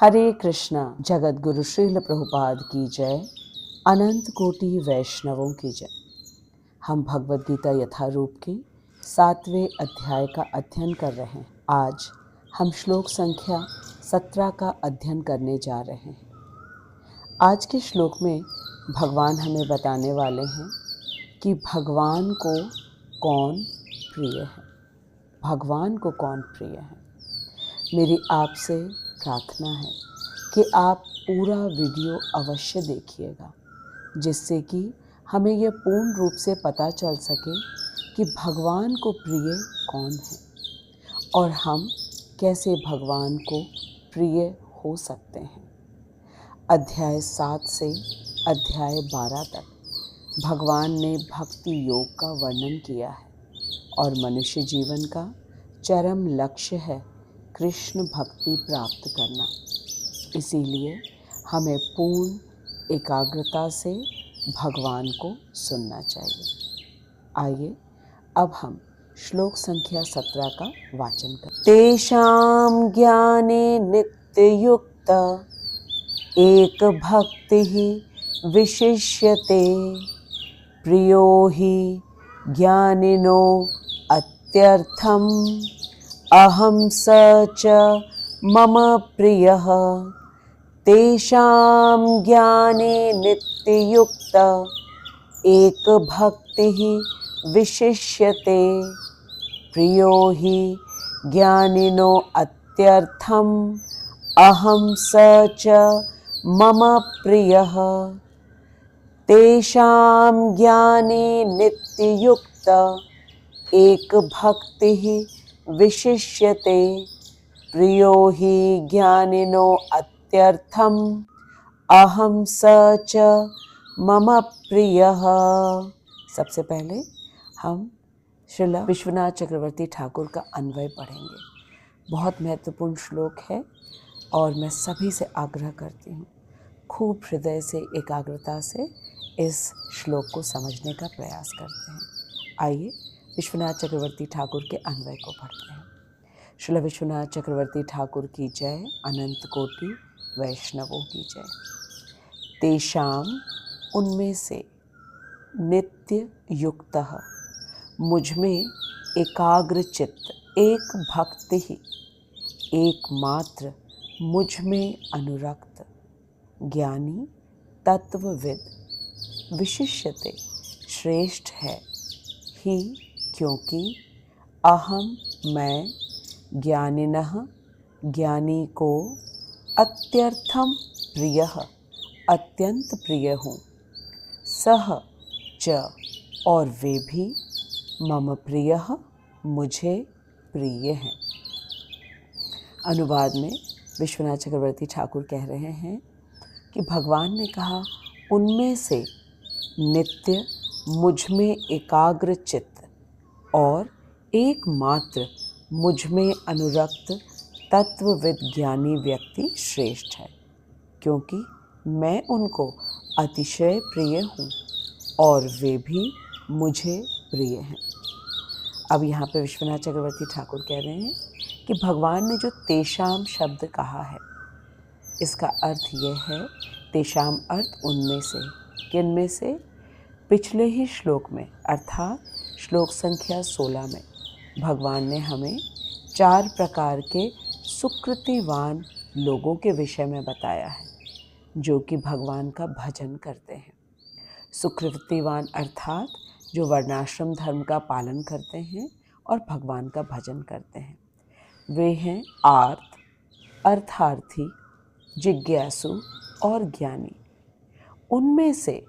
हरे कृष्णा। जगत गुरु श्रील प्रभुपाद की जय। अनंत कोटि वैष्णवों की जय। हम भगवद गीता यथारूप के 7वें अध्याय का अध्ययन कर रहे हैं। आज हम श्लोक संख्या 17 का अध्ययन करने जा रहे हैं। आज के श्लोक में भगवान हमें बताने वाले हैं कि भगवान को कौन प्रिय है। भगवान को कौन प्रिय है। मेरी आपसे प्रार्थना है कि आप पूरा वीडियो अवश्य देखिएगा, जिससे कि हमें यह पूर्ण रूप से पता चल सके कि भगवान को प्रिय कौन है और हम कैसे भगवान को प्रिय हो सकते हैं। अध्याय 7 से अध्याय 12 तक भगवान ने भक्ति योग का वर्णन किया है और मनुष्य जीवन का चरम लक्ष्य है कृष्ण भक्ति प्राप्त करना। इसीलिए हमें पूर्ण एकाग्रता से भगवान को सुनना चाहिए। आइए अब हम श्लोक संख्या 17 का वाचन करें। तेषां ज्ञाने नित्य युक्त एक भक्ति विशिष्यते प्रियो हि ज्ञानिनो अत्यर्थम् अहं स च मम प्रियः। तेषां ज्ञाने नित्ययुक्त एक भक्तिः विशिष्यते प्रियो हि ज्ञानिनो अत्यर्थम् अहं स च मम प्रियः। तेषां ज्ञाने नित्ययुक्त एक भक्तिः विशिष्यते प्रियो हि ज्ञानिनो अत्यर्थम् अहं स च मम प्रियः। सबसे पहले हम श्रील विश्वनाथ चक्रवर्ती ठाकुर का अन्वय पढ़ेंगे। बहुत महत्वपूर्ण श्लोक है और मैं सभी से आग्रह करती हूँ, खूब हृदय से एकाग्रता से इस श्लोक को समझने का प्रयास करते हैं। आइए विश्वनाथ चक्रवर्ती ठाकुर के अन्वय को पढ़ते हैं। श्रील विश्वनाथ चक्रवर्ती ठाकुर की जय। अनंत कोटि वैष्णवों की जय। तेषाम उनमें से नित्य युक्तः मुझमें एकाग्र चित्त एक भक्ति ही एकमात्र मुझमें अनुरक्त ज्ञानी तत्वविद विशिष्यते श्रेष्ठ है ही क्योंकि अहम मैं ज्ञानिनः ज्ञानी को अत्यर्थम प्रियः अत्यंत प्रिय हूँ। सह च और वे भी मम प्रियः मुझे प्रिय हैं। अनुवाद में विश्वनाथ चक्रवर्ती ठाकुर कह रहे हैं कि भगवान ने कहा उनमें से नित्य मुझमें एकाग्र चित्त और एकमात्र मुझमें अनुरक्त तत्वविद ज्ञानी व्यक्ति श्रेष्ठ है, क्योंकि मैं उनको अतिशय प्रिय हूँ और वे भी मुझे प्रिय हैं। अब यहाँ पे विश्वनाथ चक्रवर्ती ठाकुर कह रहे हैं कि भगवान ने जो तेषाम शब्द कहा है, इसका अर्थ यह है, तेषाम अर्थ उनमें से, किन में से? पिछले ही श्लोक में अर्थात श्लोक संख्या 16 में भगवान ने हमें 4 प्रकार के सुकृतिवान लोगों के विषय में बताया है, जो कि भगवान का भजन करते हैं। सुकृतिवान अर्थात जो वर्णाश्रम धर्म का पालन करते हैं और भगवान का भजन करते हैं। वे हैं आर्त, अर्थार्थी, जिज्ञासु और ज्ञानी। उनमें से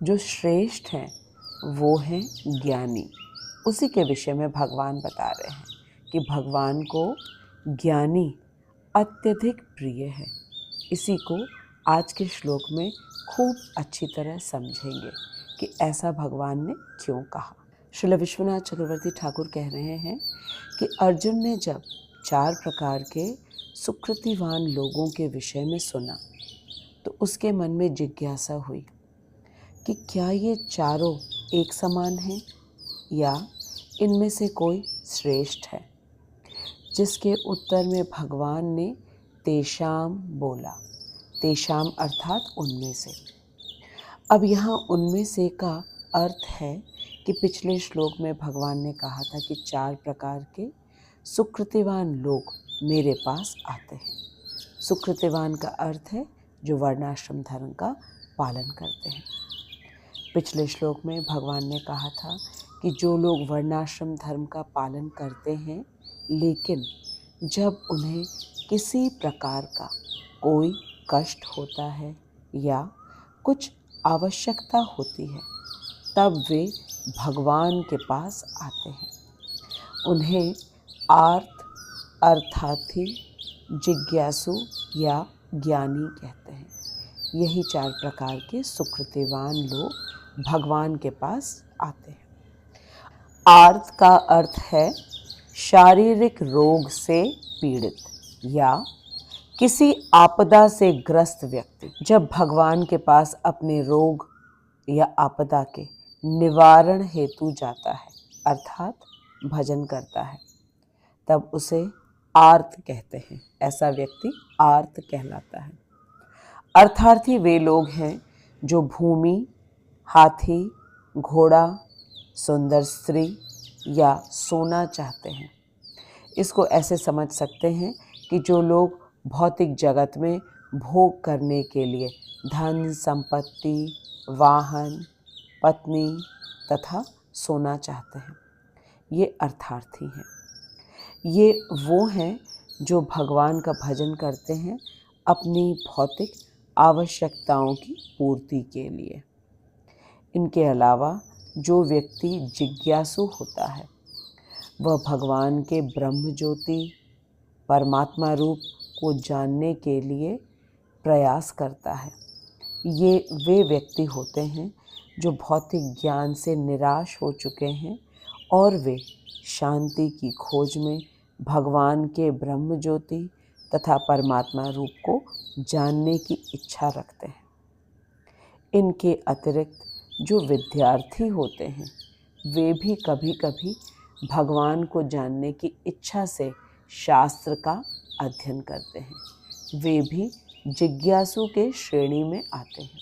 जो श्रेष्ठ हैं वो हैं ज्ञानी। उसी के विषय में भगवान बता रहे हैं कि भगवान को ज्ञानी अत्यधिक प्रिय है। इसी को आज के श्लोक में खूब अच्छी तरह समझेंगे कि ऐसा भगवान ने क्यों कहा। श्रील विश्वनाथ चक्रवर्ती ठाकुर कह रहे हैं कि अर्जुन ने जब 4 प्रकार के सुकृतिवान लोगों के विषय में सुना तो उसके मन में जिज्ञासा हुई कि क्या ये चारों एक समान हैं या इनमें से कोई श्रेष्ठ है। जिसके उत्तर में भगवान ने तेषाम बोला। तेषाम अर्थात उनमें से। अब यहाँ उनमें से का अर्थ है कि पिछले श्लोक में भगवान ने कहा था कि 4 प्रकार के सुकृतिवान लोग मेरे पास आते हैं। सुकृतिवान का अर्थ है जो वर्णाश्रम धर्म का पालन करते हैं। पिछले श्लोक में भगवान ने कहा था कि जो लोग वर्णाश्रम धर्म का पालन करते हैं लेकिन जब उन्हें किसी प्रकार का कोई कष्ट होता है या कुछ आवश्यकता होती है तब वे भगवान के पास आते हैं। उन्हें आर्त अर्थार्थी, जिज्ञासु या ज्ञानी कहते हैं। यही 4 प्रकार के सुकृतिवान लोग भगवान के पास आते हैं। आर्त का अर्थ है शारीरिक रोग से पीड़ित या किसी आपदा से ग्रस्त व्यक्ति जब भगवान के पास अपने रोग या आपदा के निवारण हेतु जाता है अर्थात भजन करता है तब उसे आर्त कहते हैं। ऐसा व्यक्ति आर्त कहलाता है। अर्थार्थी वे लोग हैं जो भूमि, हाथी, घोड़ा, सुंदर स्त्री या सोना चाहते हैं। इसको ऐसे समझ सकते हैं कि जो लोग भौतिक जगत में भोग करने के लिए धन, संपत्ति, वाहन, पत्नी तथा सोना चाहते हैं, ये अर्थार्थी हैं। ये वो हैं जो भगवान का भजन करते हैं अपनी भौतिक आवश्यकताओं की पूर्ति के लिए। इनके अलावा जो व्यक्ति जिज्ञासु होता है वह भगवान के ब्रह्म ज्योति परमात्मा रूप को जानने के लिए प्रयास करता है। ये वे व्यक्ति होते हैं जो भौतिक ज्ञान से निराश हो चुके हैं और वे शांति की खोज में भगवान के ब्रह्म ज्योति तथा परमात्मा रूप को जानने की इच्छा रखते हैं। इनके अतिरिक्त जो विद्यार्थी होते हैं वे भी कभी कभी भगवान को जानने की इच्छा से शास्त्र का अध्ययन करते हैं। वे भी जिज्ञासु के श्रेणी में आते हैं।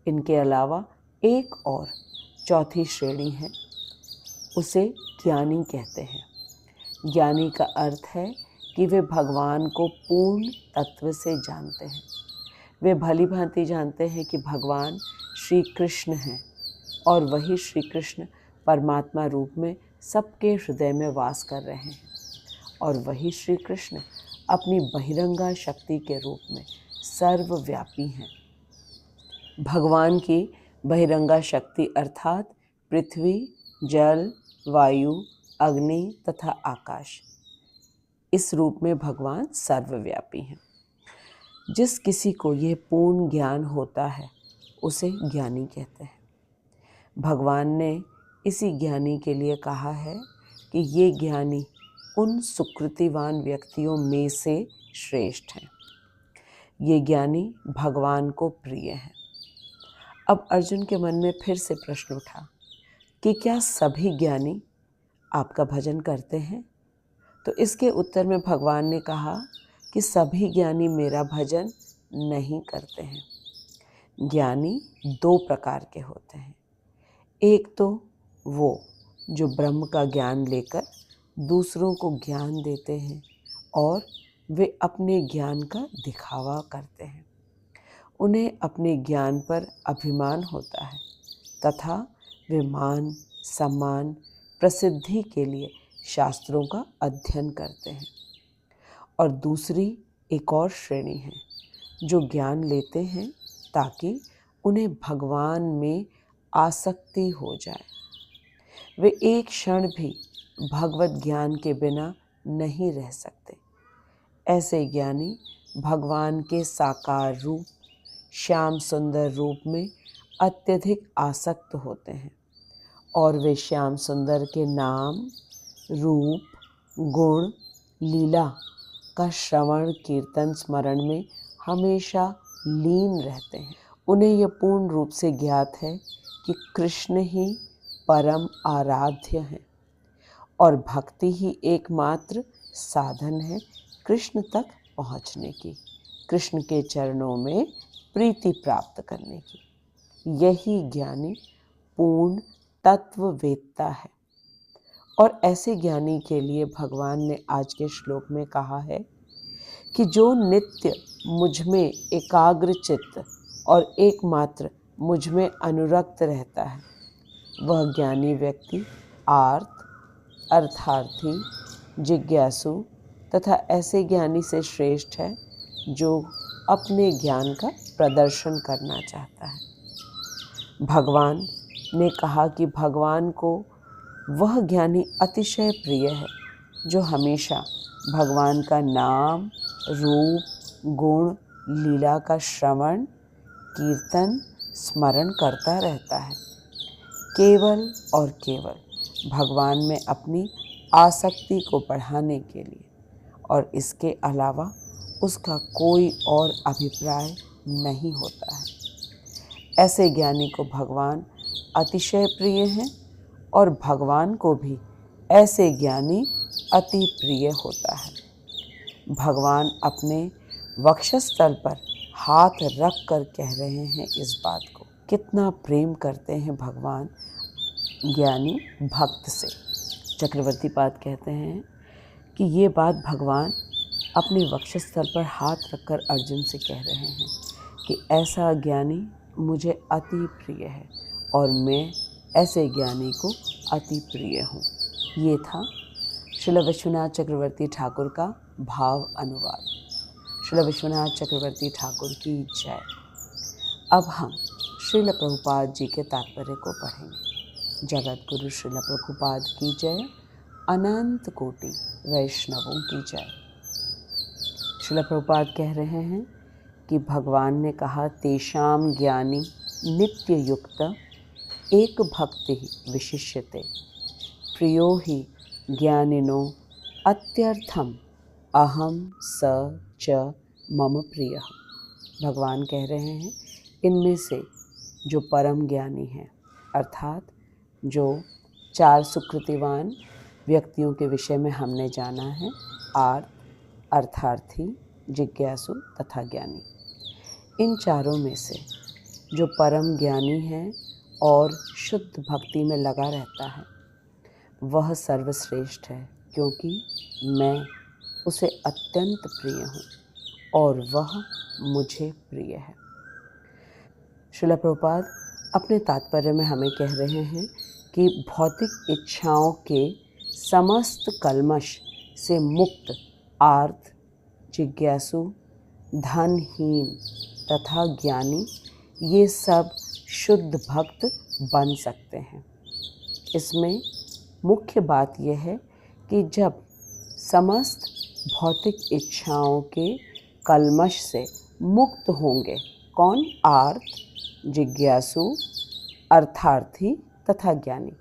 इनके अलावा एक और चौथी श्रेणी है, उसे ज्ञानी कहते हैं। ज्ञानी का अर्थ है कि वे भगवान को पूर्ण तत्व से जानते हैं। वे भली भांति जानते हैं कि भगवान श्री कृष्ण हैं और वही श्री कृष्ण परमात्मा रूप में सबके हृदय में वास कर रहे हैं और वही श्री कृष्ण अपनी बहिरंगा शक्ति के रूप में सर्वव्यापी हैं। भगवान की बहिरंगा शक्ति अर्थात पृथ्वी, जल, वायु, अग्नि तथा आकाश, इस रूप में भगवान सर्वव्यापी हैं। जिस किसी को यह पूर्ण ज्ञान होता है उसे ज्ञानी कहते हैं। भगवान ने इसी ज्ञानी के लिए कहा है कि ये ज्ञानी उन सुकृतिवान व्यक्तियों में से श्रेष्ठ हैं। ये ज्ञानी भगवान को प्रिय हैं। अब अर्जुन के मन में फिर से प्रश्न उठा कि क्या सभी ज्ञानी आपका भजन करते हैं? तो इसके उत्तर में भगवान ने कहा कि सभी ज्ञानी मेरा भजन नहीं करते हैं। ज्ञानी 2 प्रकार के होते हैं। एक तो वो जो ब्रह्म का ज्ञान लेकर दूसरों को ज्ञान देते हैं और वे अपने ज्ञान का दिखावा करते हैं। उन्हें अपने ज्ञान पर अभिमान होता है तथा वे मान, सम्मान, प्रसिद्धि के लिए शास्त्रों का अध्ययन करते हैं। और दूसरी एक और श्रेणी है जो ज्ञान लेते हैं ताकि उन्हें भगवान में आसक्ति हो जाए। वे एक क्षण भी भगवत ज्ञान के बिना नहीं रह सकते। ऐसे ज्ञानी भगवान के साकार रूप, श्याम सुंदर रूप में अत्यधिक आसक्त होते हैं और वे श्याम सुंदर के नाम, रूप, गुण, लीला का श्रवण, कीर्तन, स्मरण में हमेशा लीन रहते हैं। उन्हें यह पूर्ण रूप से ज्ञात है कि कृष्ण ही परम आराध्य हैं और भक्ति ही एकमात्र साधन है कृष्ण तक पहुँचने की, कृष्ण के चरणों में प्रीति प्राप्त करने की। यही ज्ञानी पूर्ण तत्ववेत्ता है। और ऐसे ज्ञानी के लिए भगवान ने आज के श्लोक में कहा है कि जो नित्य मुझ में एकाग्र चित्त और एकमात्र मुझ में अनुरक्त रहता है, वह ज्ञानी व्यक्ति आर्त, अर्थार्थी, जिज्ञासु तथा ऐसे ज्ञानी से श्रेष्ठ है जो अपने ज्ञान का प्रदर्शन करना चाहता है। भगवान ने कहा कि भगवान को वह ज्ञानी अतिशय प्रिय है जो हमेशा भगवान का नाम, रूप, गुण, लीला का श्रवण, कीर्तन, स्मरण करता रहता है, केवल और केवल भगवान में अपनी आसक्ति को बढ़ाने के लिए, और इसके अलावा उसका कोई और अभिप्राय नहीं होता है। ऐसे ज्ञानी को भगवान अतिशय प्रिय हैं और भगवान को भी ऐसे ज्ञानी अति प्रिय होता है। भगवान अपने वक्षस्थल पर हाथ रख कर कह रहे हैं इस बात को। कितना प्रेम करते हैं भगवान ज्ञानी भक्त से। चक्रवर्ती पाद कहते हैं कि ये बात भगवान अपने वक्षस्थल पर हाथ रखकर अर्जुन से कह रहे हैं कि ऐसा ज्ञानी मुझे अति प्रिय है और मैं ऐसे ज्ञानी को अति प्रिय हूँ। ये था श्रील विश्वनाथ चक्रवर्ती ठाकुर का भाव अनुवाद। श्रील विश्वनाथ चक्रवर्ती ठाकुर की जय। अब हम श्रील प्रभुपाद जी के तात्पर्य को पढ़ेंगे। जगत गुरु श्रील प्रभुपाद की जय, अनंत कोटि वैष्णवों की जय। श्रील प्रभुपाद कह रहे हैं कि भगवान ने कहा, तेषाम ज्ञानी नित्य युक्त एक भक्ति विशिष्यते, प्रियो हि ज्ञानिनो अत्यर्थम अहम स च मम प्रियः। भगवान कह रहे हैं इनमें से जो परम ज्ञानी हैं, अर्थात जो 4 सुकृतिवान व्यक्तियों के विषय में हमने जाना है, आर्त, अर्थार्थी, जिज्ञासु तथा ज्ञानी, इन चारों में से जो परम ज्ञानी है और शुद्ध भक्ति में लगा रहता है, वह सर्वश्रेष्ठ है, क्योंकि मैं उसे अत्यंत प्रिय हूँ और वह मुझे प्रिय है। श्रील प्रभुपाद अपने तात्पर्य में हमें कह रहे हैं कि भौतिक इच्छाओं के समस्त कल्मश से मुक्त आर्त, जिज्ञासु, धनहीन तथा ज्ञानी, ये सब शुद्ध भक्त बन सकते हैं। इसमें मुख्य बात यह है कि जब समस्त भौतिक इच्छाओं के कल्मश से मुक्त होंगे, कौन? आर्त, जिज्ञासु, अर्थार्थी तथा ज्ञानी,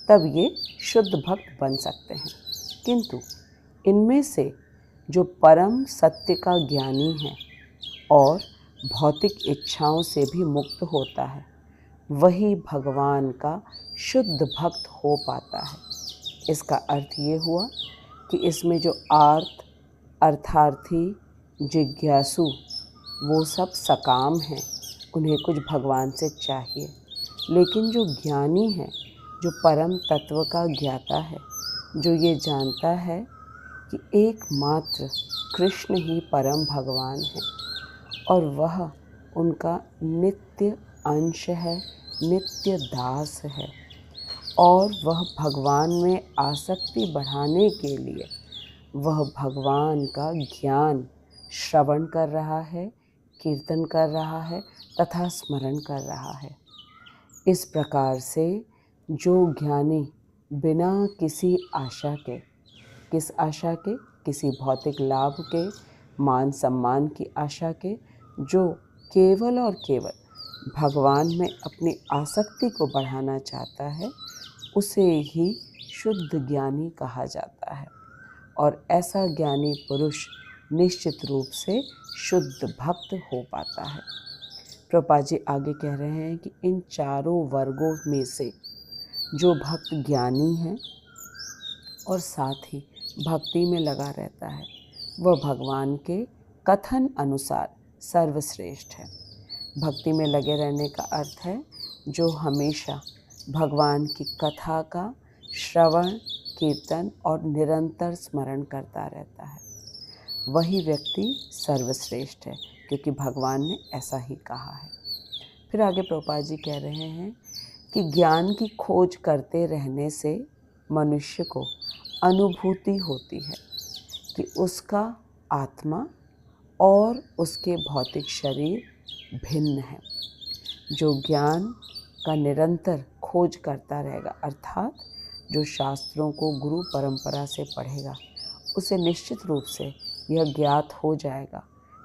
तब ये शुद्ध भक्त बन सकते हैं। किंतु इनमें से जो परम सत्य का ज्ञानी है और भौतिक इच्छाओं से भी मुक्त होता है, वही भगवान का शुद्ध भक्त हो पाता है। इसका अर्थ ये हुआ कि इसमें जो आर्त, अर्थार्थी, जिज्ञासु, वो सब सकाम हैं, उन्हें कुछ भगवान से चाहिए। लेकिन जो ज्ञानी है, जो परम तत्व का ज्ञाता है, जो ये जानता है कि एकमात्र कृष्ण ही परम भगवान है और वह उनका नित्य अंश है, नित्य दास है, और वह भगवान में आसक्ति बढ़ाने के लिए वह भगवान का ज्ञान श्रवण कर रहा है, कीर्तन कर रहा है तथा स्मरण कर रहा है। इस प्रकार से जो ज्ञानी बिना किसी आशा के, किस आशा के? किसी भौतिक लाभ के, मान सम्मान की आशा के, जो केवल और केवल भगवान में अपनी आसक्ति को बढ़ाना चाहता है, उसे ही शुद्ध ज्ञानी कहा जाता है। और ऐसा ज्ञानी पुरुष निश्चित रूप से शुद्ध भक्त हो पाता है। प्रभुपाद जी आगे कह रहे हैं कि इन चारों वर्गों में से जो भक्त ज्ञानी है और साथ ही भक्ति में लगा रहता है, वह भगवान के कथन अनुसार सर्वश्रेष्ठ है। भक्ति में लगे रहने का अर्थ है जो हमेशा भगवान की कथा का श्रवण, कीर्तन और निरंतर स्मरण करता रहता है, वही व्यक्ति सर्वश्रेष्ठ है, क्योंकि भगवान ने ऐसा ही कहा है। फिर आगे प्रभुपाद जी कह रहे हैं कि ज्ञान की खोज करते रहने से मनुष्य को अनुभूति होती है कि उसका आत्मा और उसके भौतिक शरीर भिन्न है। जो ज्ञान का निरंतर खोज करता रहेगा, अर्थात जो शास्त्रों को गुरु परंपरा से पढ़ेगा, उसे निश्चित रूप से यह ज्ञात हो जाएगा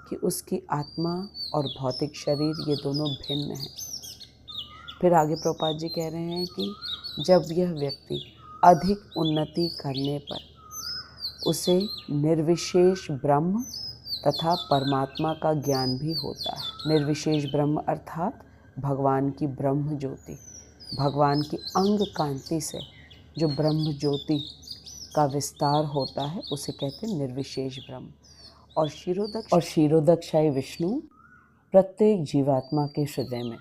कि उसकी आत्मा और भौतिक शरीर ये दोनों भिन्न हैं। फिर आगे प्रभुपाद जी कह रहे हैं कि जब यह व्यक्ति अधिक उन्नति करने पर उसे निर्विशेष ब्रह्म तथा परमात्मा का ज्ञान भी होता है। निर्विशेष ब्रह्म अर्थात भगवान की ब्रह्म ज्योति, भगवान की अंग कांति से जो ब्रह्म ज्योति का विस्तार होता है उसे कहते हैं निर्विशेष ब्रह्म। और क्षीरोदक्षाई विष्णु प्रत्येक जीवात्मा के हृदय में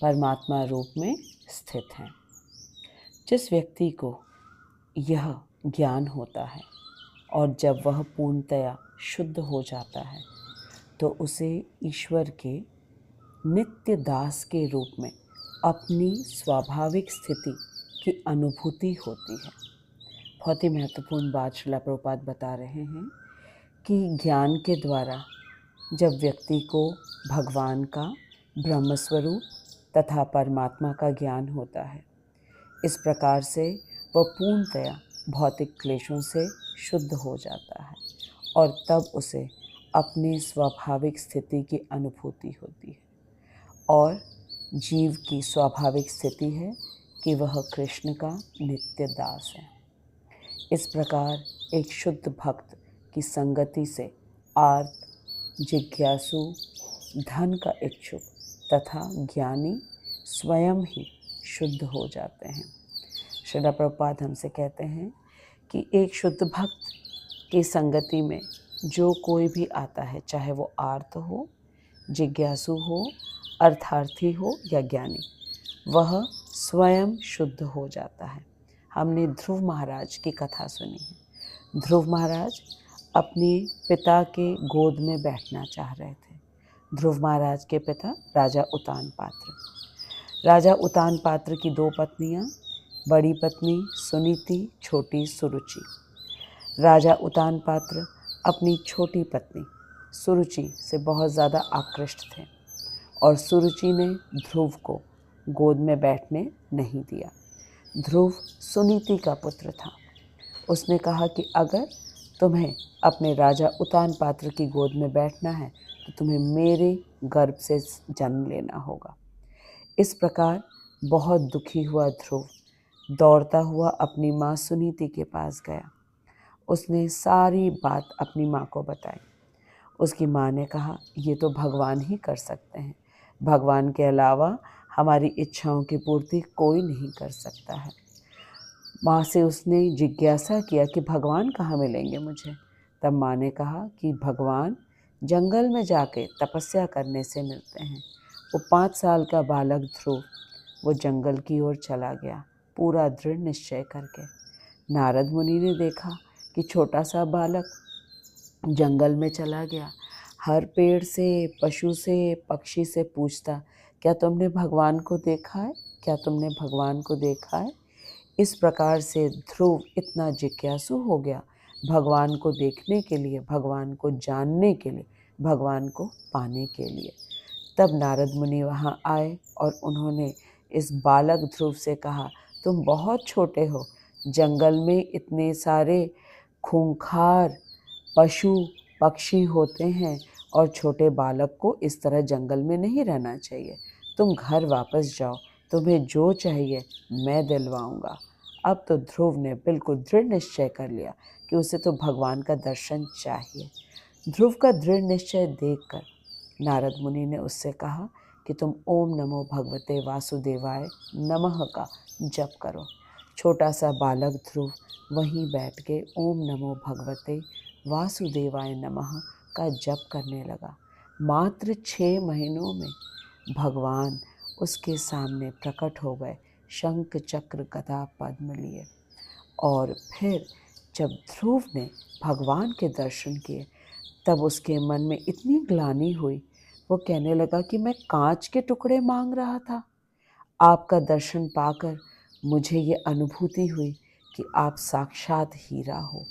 परमात्मा रूप में स्थित हैं। जिस व्यक्ति को यह ज्ञान होता है और जब वह पूर्णतया शुद्ध हो जाता है तो उसे ईश्वर के नित्य दास के रूप में अपनी स्वाभाविक स्थिति की अनुभूति होती है। बहुत ही महत्वपूर्ण बात श्रील प्रभुपाद बता रहे हैं कि ज्ञान के द्वारा जब व्यक्ति को भगवान का ब्रह्मस्वरूप तथा परमात्मा का ज्ञान होता है, इस प्रकार से वह पूर्णतया भौतिक क्लेशों से शुद्ध हो जाता है और तब उसे अपने स्वाभाविक स्थिति की अनुभूति होती है। और जीव की स्वाभाविक स्थिति है कि वह कृष्ण का नित्य दास है। इस प्रकार एक शुद्ध भक्त की संगति से आर्त, जिज्ञासु, धन का इच्छुक तथा ज्ञानी स्वयं ही शुद्ध हो जाते हैं। श्रील प्रभुपाद हमसे कहते हैं कि एक शुद्ध भक्त की संगति में जो कोई भी आता है, चाहे वो आर्त हो, जिज्ञासु हो, अर्थार्थी हो या ज्ञानी, वह स्वयं शुद्ध हो जाता है। हमने ध्रुव महाराज की कथा सुनी है। ध्रुव महाराज अपने पिता के गोद में बैठना चाह रहे थे। ध्रुव महाराज के पिता राजा उतानपात्र। राजा उतानपात्र की दो पत्नियां, बड़ी पत्नी सुनीति, छोटी सुरुचि। राजा उतानपात्र अपनी छोटी पत्नी सुरुचि से बहुत ज़्यादा आकृष्ट थे और सुरुचि ने ध्रुव को गोद में बैठने नहीं दिया। ध्रुव सुनीति का पुत्र था। उसने कहा कि अगर तुम्हें अपने राजा उतानपात्र की गोद में बैठना है तो तुम्हें मेरे गर्भ से जन्म लेना होगा। इस प्रकार बहुत दुखी हुआ ध्रुव दौड़ता हुआ अपनी माँ सुनीति के पास गया। उसने सारी बात अपनी माँ को बताई। उसकी माँ ने कहा, ये तो भगवान ही कर सकते हैं, भगवान के अलावा हमारी इच्छाओं की पूर्ति कोई नहीं कर सकता है। माँ से उसने जिज्ञासा किया कि भगवान कहाँ मिलेंगे मुझे। तब माँ ने कहा कि भगवान जंगल में जाके तपस्या करने से मिलते हैं। वो 5 साल का बालक ध्रुव वो जंगल की ओर चला गया, पूरा दृढ़ निश्चय करके। नारद मुनि ने देखा कि छोटा सा बालक जंगल में चला गया, हर पेड़ से, पशु से, पक्षी से पूछता, क्या तुमने भगवान को देखा है? क्या तुमने भगवान को देखा है? इस प्रकार से ध्रुव इतना जिज्ञासु हो गया भगवान को देखने के लिए, भगवान को जानने के लिए, भगवान को पाने के लिए। तब नारद मुनि वहाँ आए और उन्होंने इस बालक ध्रुव से कहा, तुम बहुत छोटे हो, जंगल में इतने सारे खूंखार पशु पक्षी होते हैं और छोटे बालक को इस तरह जंगल में नहीं रहना चाहिए। तुम घर वापस जाओ, तुम्हें जो चाहिए मैं दिलवाऊंगा। अब तो ध्रुव ने बिल्कुल दृढ़ निश्चय कर लिया कि उसे तो भगवान का दर्शन चाहिए। ध्रुव का दृढ़ निश्चय देखकर नारद मुनि ने उससे कहा कि तुम ओम नमो भगवते वासुदेवाय नमः का जप करो। छोटा सा बालक ध्रुव वहीं बैठ के ओम नमो भगवते वासुदेवाय नमः का जप करने लगा। मात्र 6 महीनों में भगवान उसके सामने प्रकट हो गए, शंख चक्र गदा पद्म लिए। और फिर जब ध्रुव ने भगवान के दर्शन किए तब उसके मन में इतनी ग्लानि हुई, वो कहने लगा कि मैं कांच के टुकड़े मांग रहा था। आपका दर्शन पाकर मुझे ये अनुभूति हुई कि आप साक्षात हीरा हो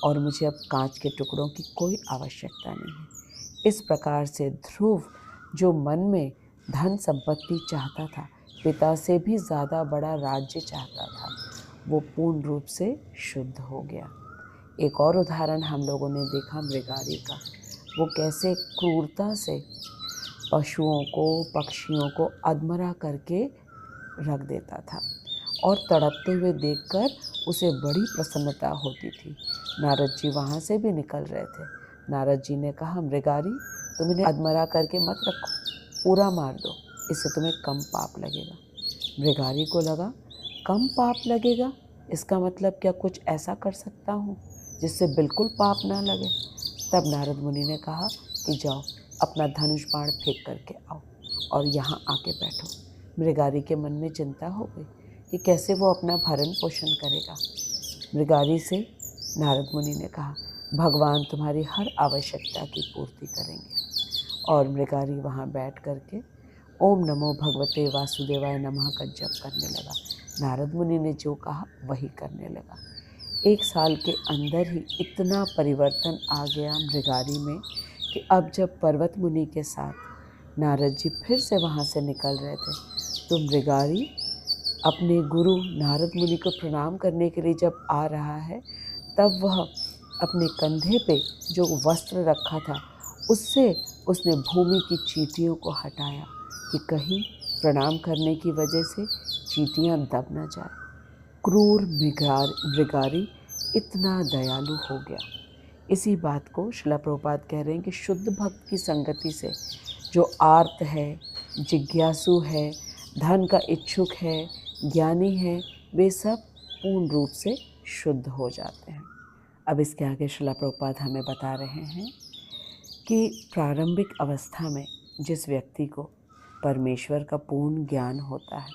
और मुझे अब कांच के टुकड़ों की कोई आवश्यकता नहीं है। इस प्रकार से ध्रुव, जो मन में धन संपत्ति चाहता था, पिता से भी ज़्यादा बड़ा राज्य चाहता था, वो पूर्ण रूप से शुद्ध हो गया। एक और उदाहरण हम लोगों ने देखा मृगारी का। वो कैसे क्रूरता से पशुओं को, पक्षियों को अधमरा करके रख देता था और तड़पते हुए देखकर उसे बड़ी प्रसन्नता होती थी। नारद जी वहाँ से भी निकल रहे थे। नारद जी ने कहा, मृगारी, तुम इन्हें अधमरा करके मत रखो, पूरा मार दो, इससे तुम्हें कम पाप लगेगा। मृगारी को लगा, कम पाप लगेगा, इसका मतलब क्या कुछ ऐसा कर सकता हूँ जिससे बिल्कुल पाप ना लगे। तब नारद मुनि ने कहा कि जाओ अपना धनुष बाण फेंक करके आओ और यहाँ आके बैठो। मृगारी के मन में चिंता हो गई कि कैसे वो अपना भरण पोषण करेगा। मृगारी से नारद मुनि ने कहा, भगवान तुम्हारी हर आवश्यकता की पूर्ति करेंगे। और मृगारी वहाँ बैठ करके ओम नमो भगवते वासुदेवाय नमः का जप करने लगा। नारद मुनि ने जो कहा वही करने लगा। 1 साल के अंदर ही इतना परिवर्तन आ गया मृगारी में कि अब जब पर्वत मुनि के साथ नारद जी फिर से वहाँ से निकल रहे थे तो मृगारी अपने गुरु नारद मुनि को प्रणाम करने के लिए जब आ रहा है, तब वह अपने कंधे पे जो वस्त्र रखा था उससे उसने भूमि की चींटियों को हटाया कि कहीं प्रणाम करने की वजह से चींटियाँ दब न जाए। क्रूर मृगारी इतना दयालु हो गया। इसी बात को श्रील प्रभुपाद कह रहे हैं कि शुद्ध भक्त की संगति से जो आर्त है, जिज्ञासु है, धन का इच्छुक है, ज्ञानी है, वे सब पूर्ण रूप से शुद्ध हो जाते हैं। अब इसके आगे श्रील प्रभुपाद हमें बता रहे हैं कि प्रारंभिक अवस्था में जिस व्यक्ति को परमेश्वर का पूर्ण ज्ञान होता है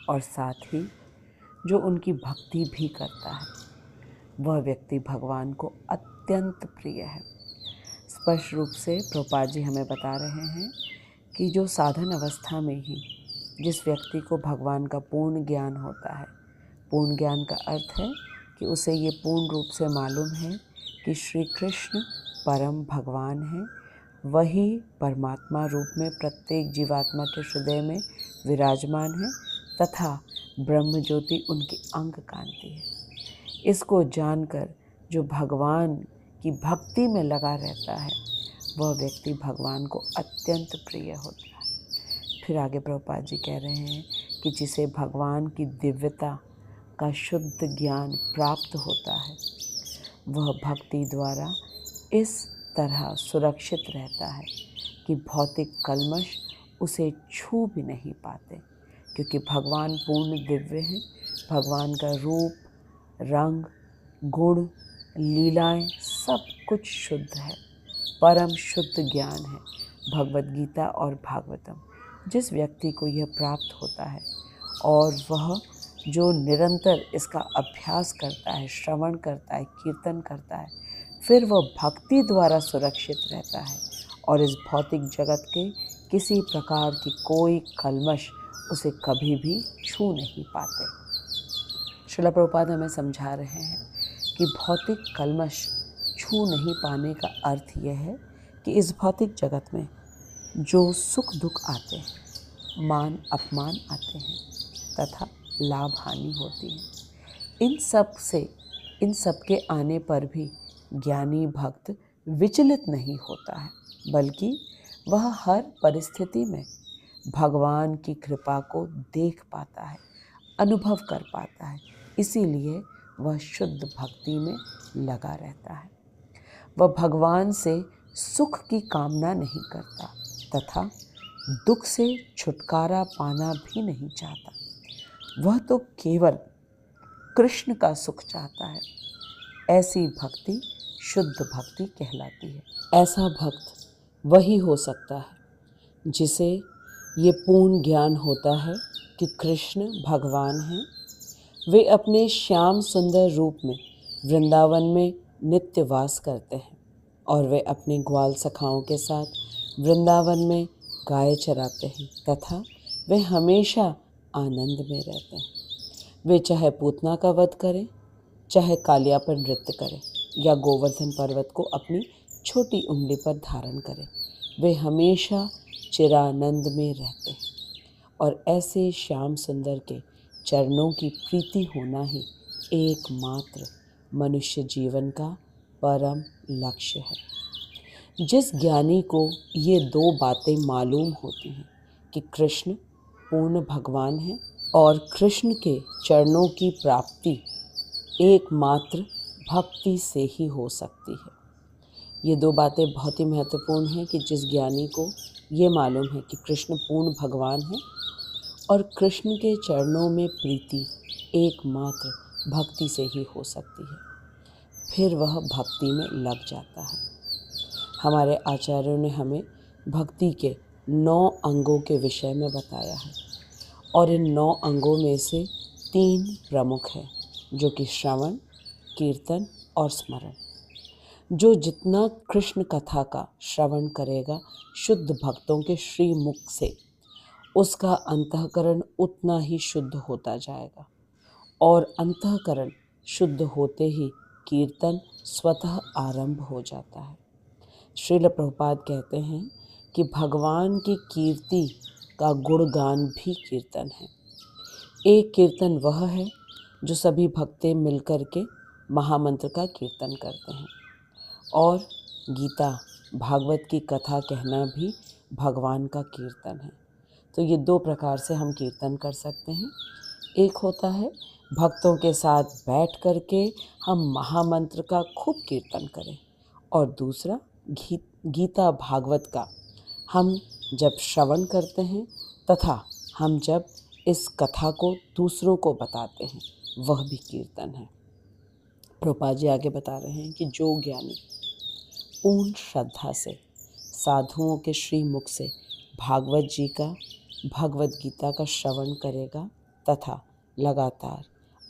और साथ ही जो उनकी भक्ति भी करता है, वह व्यक्ति भगवान को अत्यंत प्रिय है। स्पष्ट रूप से प्रभुपाद जी हमें बता रहे हैं कि जो साधन अवस्था में ही जिस व्यक्ति को भगवान का पूर्ण ज्ञान होता है, पूर्ण ज्ञान का अर्थ है कि उसे ये पूर्ण रूप से मालूम है कि श्री कृष्ण परम भगवान हैं, वही परमात्मा रूप में प्रत्येक जीवात्मा के हृदय में विराजमान है तथा ब्रह्म ज्योति उनकी अंग कांति है। इसको जानकर जो भगवान की भक्ति में लगा रहता है, वह व्यक्ति भगवान को अत्यंत प्रिय होता है। फिर आगे प्रभुपाद जी कह रहे हैं कि जिसे भगवान की दिव्यता का शुद्ध ज्ञान प्राप्त होता है, वह भक्ति द्वारा इस तरह सुरक्षित रहता है कि भौतिक कल्मश उसे छू भी नहीं पाते, क्योंकि भगवान पूर्ण दिव्य हैं। भगवान का रूप, रंग, गुण, लीलाएं सब कुछ शुद्ध है, परम शुद्ध ज्ञान है। भगवद गीता और भागवतम जिस व्यक्ति को यह प्राप्त होता है और वह जो निरंतर इसका अभ्यास करता है, श्रवण करता है, कीर्तन करता है, फिर वह भक्ति द्वारा सुरक्षित रहता है और इस भौतिक जगत के किसी प्रकार की कोई कल्मश उसे कभी भी छू नहीं पाते। श्रील प्रभुपाद हमें समझा रहे हैं कि भौतिक कल्मश छू नहीं पाने का अर्थ यह है कि इस भौतिक जगत में जो सुख दुख आते हैं, मान अपमान आते हैं तथा लाभ हानि होती है, इन सब के आने पर भी ज्ञानी भक्त विचलित नहीं होता है, बल्कि वह हर परिस्थिति में भगवान की कृपा को देख पाता है, अनुभव कर पाता है। इसीलिए वह शुद्ध भक्ति में लगा रहता है। वह भगवान से सुख की कामना नहीं करता तथा दुख से छुटकारा पाना भी नहीं चाहता। वह तो केवल कृष्ण का सुख चाहता है। ऐसी भक्ति शुद्ध भक्ति कहलाती है। ऐसा भक्त वही हो सकता है जिसे ये पूर्ण ज्ञान होता है कि कृष्ण भगवान हैं। वे अपने श्याम सुंदर रूप में वृंदावन में नित्य वास करते हैं और वे अपने ग्वाल सखाओं के साथ वृंदावन में गाय चराते हैं तथा वे हमेशा आनंद में रहते हैं। वे चाहे पूतना का वध करें, चाहे कालिया पर नृत्य करें या गोवर्धन पर्वत को अपनी छोटी उंगली पर धारण करें, वे हमेशा चिरानंद में रहते हैं। और ऐसे श्याम सुंदर के चरणों की प्रीति होना ही एकमात्र मनुष्य जीवन का परम लक्ष्य है। जिस ज्ञानी को ये दो बातें मालूम होती हैं कि कृष्ण पूर्ण भगवान हैं और कृष्ण के चरणों की प्राप्ति एकमात्र भक्ति से ही हो सकती है। ये दो बातें बहुत ही महत्वपूर्ण हैं कि जिस ज्ञानी को ये मालूम है कि कृष्ण पूर्ण भगवान हैं और कृष्ण के चरणों में प्रीति एकमात्र भक्ति से ही हो सकती है, फिर वह भक्ति में लग जाता है। हमारे आचार्यों ने हमें भक्ति के 9 अंगों के विषय में बताया है और इन 9 अंगों में से 3 प्रमुख हैं, जो कि श्रवण, कीर्तन और स्मरण। जो जितना कृष्ण कथा का श्रवण करेगा शुद्ध भक्तों के श्रीमुख से, उसका अंतःकरण उतना ही शुद्ध होता जाएगा और अंतःकरण शुद्ध होते ही कीर्तन स्वतः आरंभ हो जाता है। श्रील प्रभुपाद कहते हैं कि भगवान की कीर्ति का गुणगान भी कीर्तन है। एक कीर्तन वह है जो सभी भक्तें मिलकर के महामंत्र का कीर्तन करते हैं और गीता भागवत की कथा कहना भी भगवान का कीर्तन है। तो ये 2 प्रकार से हम कीर्तन कर सकते हैं। एक होता है भक्तों के साथ बैठ करके हम महामंत्र का खूब कीर्तन करें और दूसरा गीता भागवत का हम जब श्रवण करते हैं तथा हम जब इस कथा को दूसरों को बताते हैं, वह भी कीर्तन है। प्रभुपाद जी आगे बता रहे हैं कि जो ज्ञानी पूर्ण श्रद्धा से साधुओं के श्रीमुख से भागवत जी का, भगवत गीता का श्रवण करेगा तथा लगातार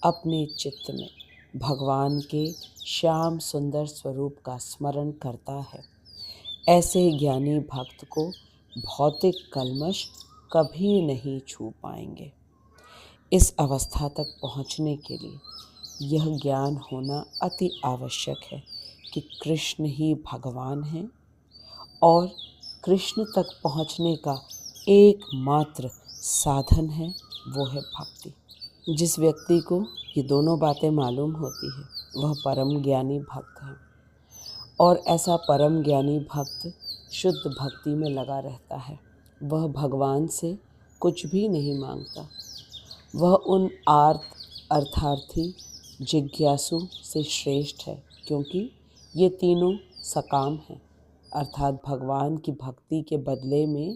अपने चित्त में भगवान के श्याम सुंदर स्वरूप का स्मरण करता है, ऐसे ज्ञानी भक्त को भौतिक कल्मश कभी नहीं छू पाएंगे। इस अवस्था तक पहुँचने के लिए यह ज्ञान होना अति आवश्यक है कि कृष्ण ही भगवान हैं और कृष्ण तक पहुँचने का एकमात्र साधन है, वो है भक्ति। जिस व्यक्ति को ये दोनों बातें मालूम होती है वह परम ज्ञानी भक्त है और ऐसा परम ज्ञानी भक्त शुद्ध भक्ति में लगा रहता है। वह भगवान से कुछ भी नहीं मांगता, वह उन अर्थार्थी जिज्ञासु से श्रेष्ठ है, क्योंकि ये तीनों सकाम हैं। अर्थात भगवान की भक्ति के बदले में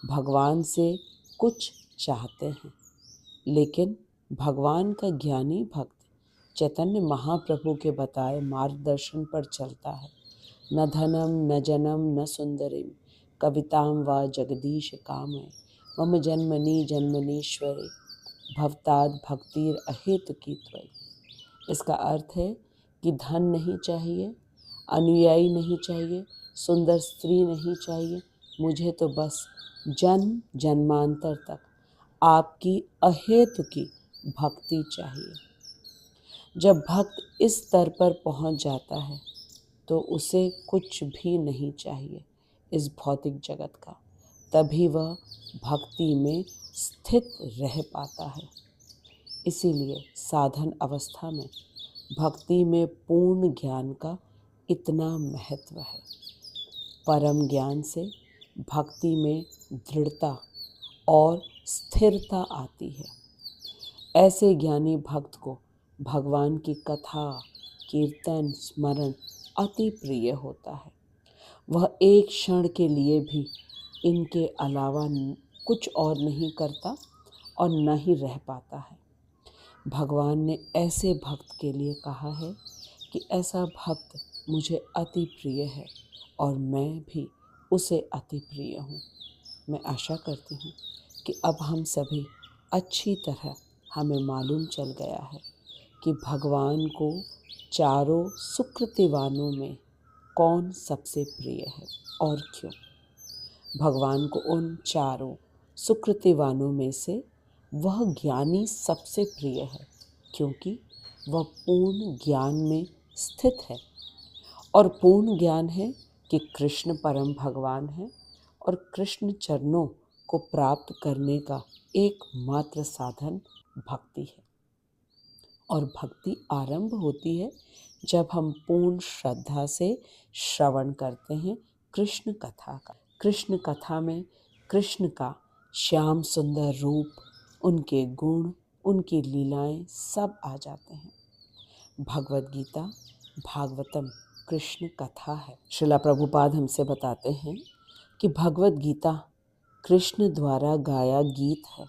भगवान से कुछ चाहते हैं, लेकिन भगवान का ज्ञानी भक्त चैतन्य महाप्रभु के बताए मार्गदर्शन पर चलता है। न धनम न जनम न सुंदरिम कविताम व जगदीश कामय मम जन्मनि जन्मनीश्वरे भवताद भक्तिर अहेतुकी त्वयि। इसका अर्थ है कि धन नहीं चाहिए, अनुयायी नहीं चाहिए, सुंदर स्त्री नहीं चाहिए, मुझे तो बस जन्म जन्मांतर तक आपकी अहेतुकी भक्ति चाहिए। जब भक्त इस स्तर पर पहुंच जाता है तो उसे कुछ भी नहीं चाहिए इस भौतिक जगत का, तभी वह भक्ति में स्थित रह पाता है। इसीलिए साधन अवस्था में भक्ति में पूर्ण ज्ञान का इतना महत्व है। परम ज्ञान से भक्ति में दृढ़ता और स्थिरता आती है। ऐसे ज्ञानी भक्त को भगवान की कथा, कीर्तन, स्मरण अति प्रिय होता है। वह एक क्षण के लिए भी इनके अलावा कुछ और नहीं करता और न ही रह पाता है। भगवान ने ऐसे भक्त के लिए कहा है कि ऐसा भक्त मुझे अति प्रिय है और मैं भी उसे अति प्रिय हूँ। मैं आशा करती हूँ कि अब हम सभी अच्छी तरह हमें मालूम चल गया है कि भगवान को चारों सुकृतिवानों में कौन सबसे प्रिय है और क्यों। भगवान को उन चारों सुकृतिवानों में से वह ज्ञानी सबसे प्रिय है, क्योंकि वह पूर्ण ज्ञान में स्थित है। और पूर्ण ज्ञान है कि कृष्ण परम भगवान है और कृष्ण चरणों को प्राप्त करने का एकमात्र साधन भक्ति है। और भक्ति आरंभ होती है जब हम पूर्ण श्रद्धा से श्रवण करते हैं कृष्ण कथा का। कृष्ण कथा में कृष्ण का श्याम सुंदर रूप, उनके गुण, उनकी लीलाएं सब आ जाते हैं। भगवद गीता भागवतम कृष्ण कथा है। श्रीला प्रभुपाद हमसे बताते हैं कि भगवद गीता कृष्ण द्वारा गाया गीत है,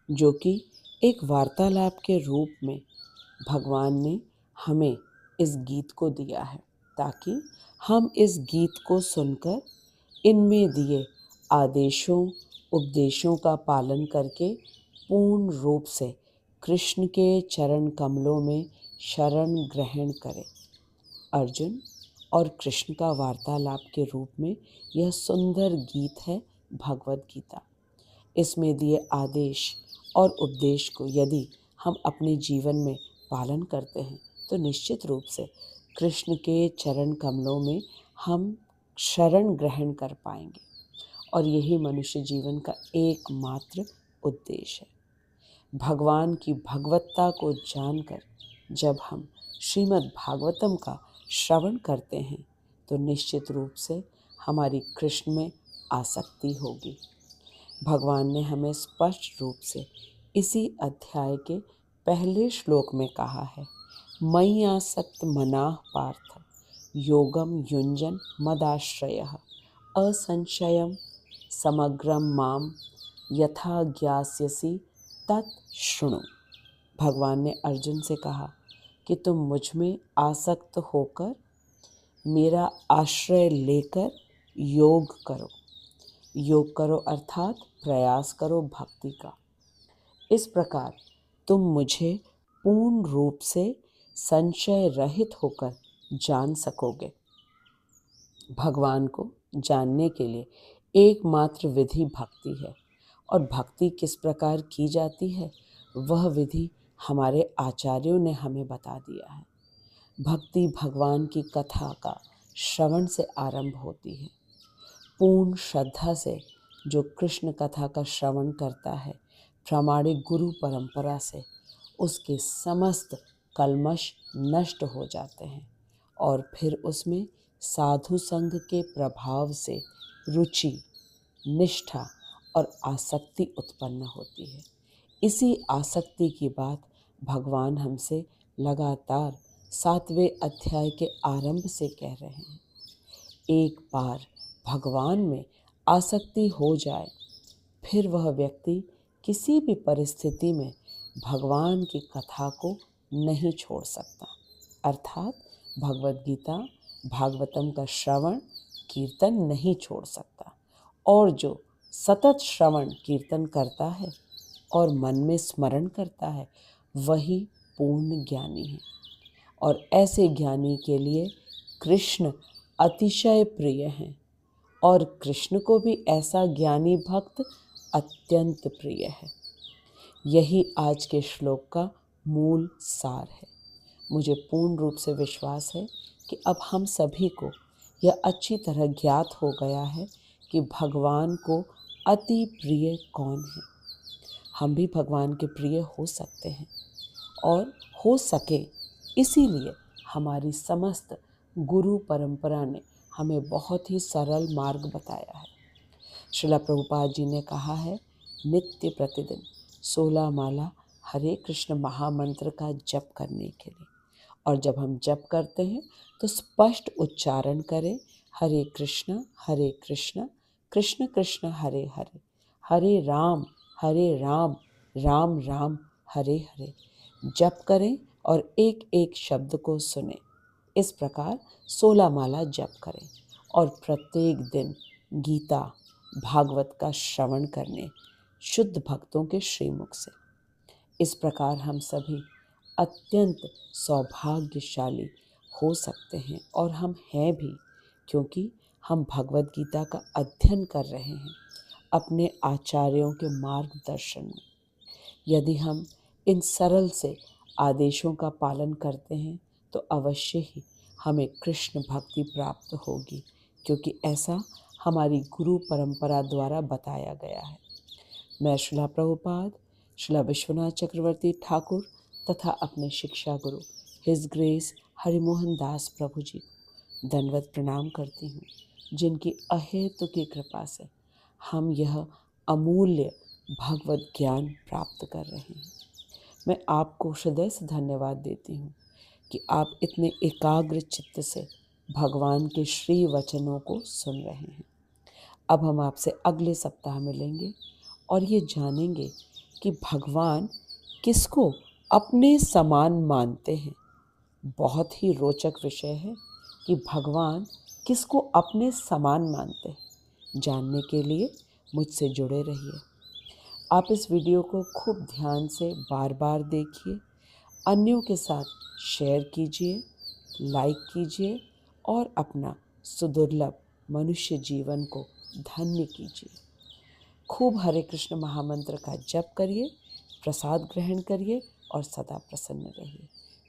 जो कि एक वार्तालाप के रूप में भगवान ने हमें इस गीत को दिया है, ताकि हम इस गीत को सुनकर इनमें दिए आदेशों उपदेशों का पालन करके पूर्ण रूप से कृष्ण के चरण कमलों में शरण ग्रहण करें। अर्जुन और कृष्ण का वार्तालाप के रूप में यह सुंदर गीत है भगवद गीता। इसमें दिए आदेश और उपदेश को यदि हम अपने जीवन में पालन करते हैं तो निश्चित रूप से कृष्ण के चरण कमलों में हम शरण ग्रहण कर पाएंगे। और यही मनुष्य जीवन का एकमात्र उद्देश्य है। भगवान की भगवत्ता को जानकर जब हम श्रीमद् भागवतम का श्रवण करते हैं तो निश्चित रूप से हमारी कृष्ण में आसक्ति होगी। भगवान ने हमें स्पष्ट रूप से इसी अध्याय के पहले श्लोक में कहा है, मयि आसक्त मनाः पार्थ योगम युञ्जन मदाश्रयः असंशयम समग्रम माम यथा ज्ञास्यसि तत् शृणु। भगवान ने अर्जुन से कहा कि तुम मुझ में आसक्त होकर मेरा आश्रय लेकर योग करो। योग करो अर्थात प्रयास करो भक्ति का। इस प्रकार तुम मुझे पूर्ण रूप से संशय रहित होकर जान सकोगे। भगवान को जानने के लिए एकमात्र विधि भक्ति है, और भक्ति किस प्रकार की जाती है वह विधि हमारे आचार्यों ने हमें बता दिया है। भक्ति भगवान की कथा का श्रवण से आरंभ होती है। पूर्ण श्रद्धा से जो कृष्ण कथा का श्रवण करता है प्रामाणिक गुरु परंपरा से, उसके समस्त कल्मश नष्ट हो जाते हैं और फिर उसमें साधु संग के प्रभाव से रुचि, निष्ठा और आसक्ति उत्पन्न होती है। इसी आसक्ति की बात भगवान हमसे लगातार 7वें अध्याय के आरंभ से कह रहे हैं। एक बार भगवान में आसक्ति हो जाए फिर वह व्यक्ति किसी भी परिस्थिति में भगवान की कथा को नहीं छोड़ सकता। अर्थात भगवद गीता भागवतम का श्रवण कीर्तन नहीं छोड़ सकता। और जो सतत श्रवण कीर्तन करता है और मन में स्मरण करता है वही पूर्ण ज्ञानी है। और ऐसे ज्ञानी के लिए कृष्ण अतिशय प्रिय हैं और कृष्ण को भी ऐसा ज्ञानी भक्त अत्यंत प्रिय है। यही आज के श्लोक का मूल सार है। मुझे पूर्ण रूप से विश्वास है कि अब हम सभी को यह अच्छी तरह ज्ञात हो गया है कि भगवान को अति प्रिय कौन है। हम भी भगवान के प्रिय हो सकते हैं और हो सके इसीलिए हमारी समस्त गुरु परंपरा ने हमें बहुत ही सरल मार्ग बताया है। श्रीला प्रभुपाद जी ने कहा है, नित्य प्रतिदिन 16 माला हरे कृष्ण महामंत्र का जप करने के लिए। और जब हम जप करते हैं तो स्पष्ट उच्चारण करें, हरे कृष्ण कृष्ण कृष्ण हरे हरे, हरे राम राम राम हरे हरे। जप करें और एक एक शब्द को सुने। इस प्रकार 16 माला जप करें और प्रत्येक दिन गीता भागवत का श्रवण करने शुद्ध भक्तों के श्रीमुख से। इस प्रकार हम सभी अत्यंत सौभाग्यशाली हो सकते हैं और हम हैं भी, क्योंकि हम भगवत गीता का अध्ययन कर रहे हैं अपने आचार्यों के मार्गदर्शन में। यदि हम इन सरल से आदेशों का पालन करते हैं तो अवश्य ही हमें कृष्ण भक्ति प्राप्त होगी, क्योंकि ऐसा हमारी गुरु परंपरा द्वारा बताया गया है। मैं श्रीला प्रभुपाद, श्रीला विश्वनाथ चक्रवर्ती ठाकुर तथा अपने शिक्षा गुरु हिज ग्रेस हरिमोहन दास प्रभु जी को दंडवत प्रणाम करती हूँ, जिनकी अहेतु की कृपा से हम यह अमूल्य भगवत ज्ञान प्राप्त कर रहे हैं। मैं आपको हृदय से धन्यवाद देती हूँ कि आप इतने एकाग्र चित्त से भगवान के श्री वचनों को सुन रहे हैं। अब हम आपसे अगले सप्ताह मिलेंगे और ये जानेंगे कि भगवान किसको अपने समान मानते हैं। बहुत ही रोचक विषय है कि भगवान किसको अपने समान मानते हैं। जानने के लिए मुझसे जुड़े रहिए। आप इस वीडियो को खूब ध्यान से बार बार देखिए, अन्यों के साथ शेयर कीजिए, लाइक कीजिए और अपना सुदुर्लभ मनुष्य जीवन को धन्य कीजिए। खूब हरे कृष्ण महामंत्र का जप करिए, प्रसाद ग्रहण करिए और सदा प्रसन्न रहिए।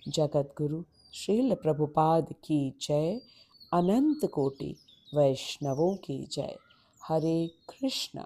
जगत गुरु श्रील प्रभुपाद की जय। अनंत कोटि वैष्णवों की जय। हरे कृष्ण।